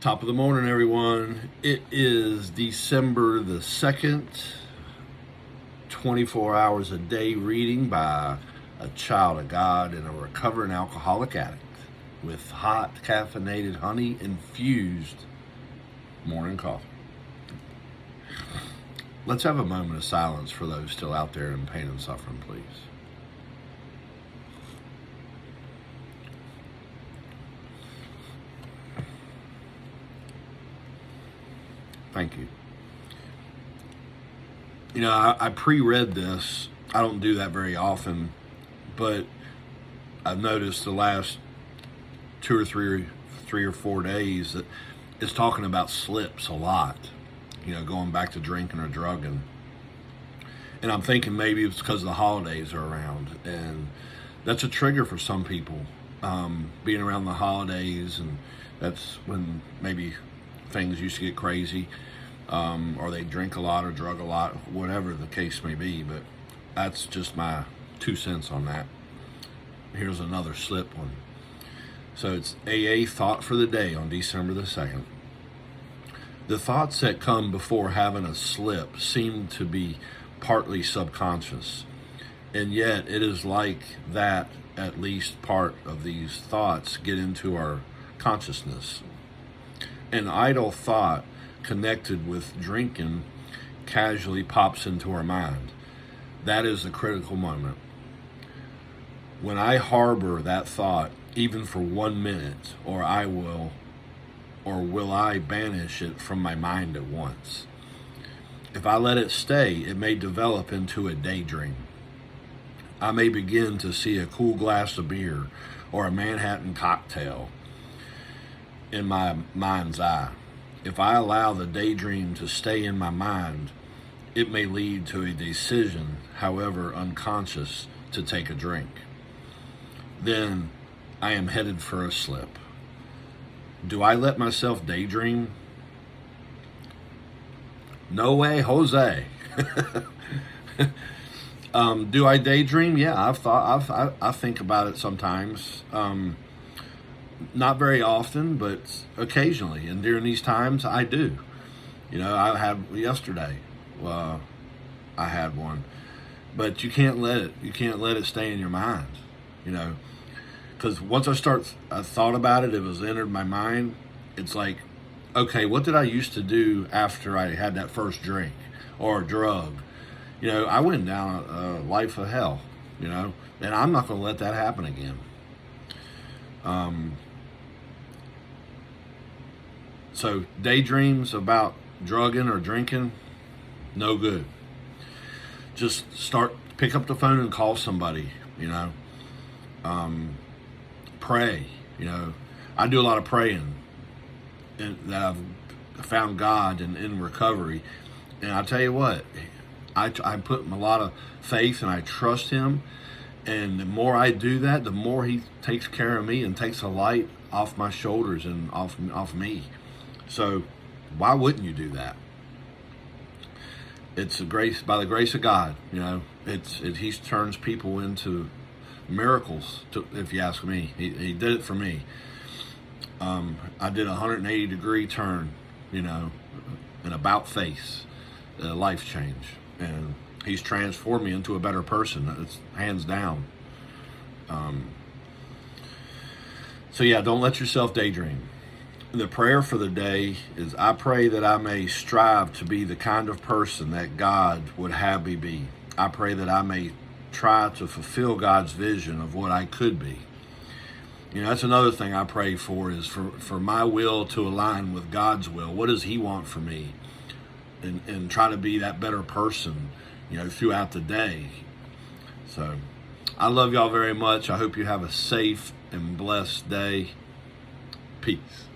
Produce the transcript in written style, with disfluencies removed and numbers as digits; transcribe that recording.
Top of the morning, everyone. It is December the 2nd, 24 hours a day reading by a child of God and a recovering alcoholic addict with hot caffeinated honey infused morning coffee. Let's have a moment of silence for those still out there in pain and suffering, please. Thank you. You know, I pre-read this. I don't do that very often, but I've noticed the last two or three or 4 days that it's talking about slips a lot. You know, going back to drinking or drugging. And I'm thinking maybe it's because the holidays are around, and that's a trigger for some people. Being around the holidays, and that's when maybe things used to get crazy, or they drink a lot or drug a lot, whatever the case may be. But that's just my 2 cents on that. Here's another slip one. So it's AA thought for the day on December the 2nd. The thoughts that come before having a slip seem to be partly subconscious, and yet it is like that at least part of these thoughts get into our consciousness. An idle thought connected with drinking casually pops into our mind. That is the critical moment. When I harbor that thought, even for 1 minute, or will I banish it from my mind at once? If I let it stay, it may develop into a daydream. I may begin to see a cool glass of beer or a Manhattan cocktail in my mind's eye. If I allow the daydream to stay in my mind, it may lead to a decision, however unconscious, to take a drink. Then I am headed for a slip. Do I let myself daydream? No way, Jose. Do I daydream? Yeah, I think about it sometimes. Not very often, but occasionally. And during these times, I do. You know, I had yesterday. I had one, but you can't let it stay in your mind. You know, because once I thought about it, it was entered my mind. It's like, okay, what did I used to do after I had that first drink or drug? You know, I went down a life of hell, you know, and I'm not going to let that happen again. So daydreams about drugging or drinking, no good. Just pick up the phone and call somebody, you know. Pray, you know. I do a lot of praying, and that I've found God in recovery. And I tell you what, I put a lot of faith and I trust Him. And the more I do that, the more He takes care of me and takes a light off my shoulders and off me. So why wouldn't you do that? It's by the grace of God, you know. He turns people into miracles, if you ask me. He did it for me. I did a 180-degree turn, you know, an about face, a life change, and He's transformed me into a better person. It's hands down. So yeah, don't let yourself daydream. The prayer for the day is, I pray that I may strive to be the kind of person that God would have me be. I pray that I may try to fulfill God's vision of what I could be. You know, that's another thing I pray for, is for my will to align with God's will. What does He want for me? And try to be that better person, you know, throughout the day. So I love y'all very much. I hope you have a safe and blessed day. Peace.